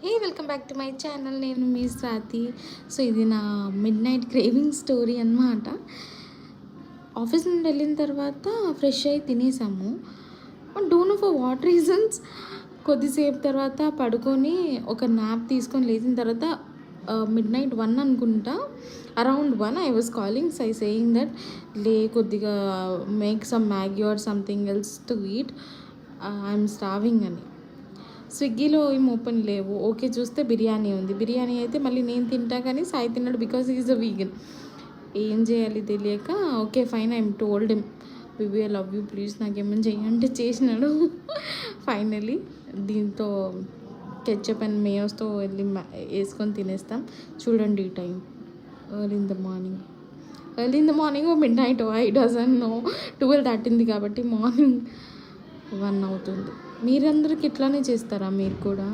Hey welcome back to my channel. నేను మీ Swathi. So ఇది నా మిడ్ నైట్ క్రేవింగ్ స్టోరీ అనమాట. ఆఫీస్ నుండి వెళ్ళిన తర్వాత ఫ్రెష్ అయ్యి తినేసాము. Don't know for what reasons కొద్దిసేపు తర్వాత పడుకొని ఒక న్యాప్ తీసుకొని లేచిన తర్వాత మిడ్ నైట్ 1 అనుకుంటా, around 1 I was calling Sai saying that కొద్దిగా make some Maggi or something else to eat, I'm starving అని. స్విగ్గీలో ఏం ఓపెన్ లేవు. ఓకే, చూస్తే బిర్యానీ ఉంది. బిర్యానీ అయితే మళ్ళీ నేను తింటా కానీ సాయి తిన్నాడు బికాస్ ఈజ్ అ వీగన్. ఏం చేయాలి తెలియక okay fine I'm told him బిబీ I love you please నాకేమైనా చేయంటే చేసినాడు. ఫైనలీ దీంతో కెచప్ అండ్ మేయోస్తో వెళ్ళి వేసుకొని తినేస్తాం. చూడండి ఈ time early in the morning mid night I doesn't know. 12 దాటింది కాబట్టి మార్నింగ్ 1 అవుతుంది. మీరందరికి ఇట్లానే చేస్తారా మీరు కూడా?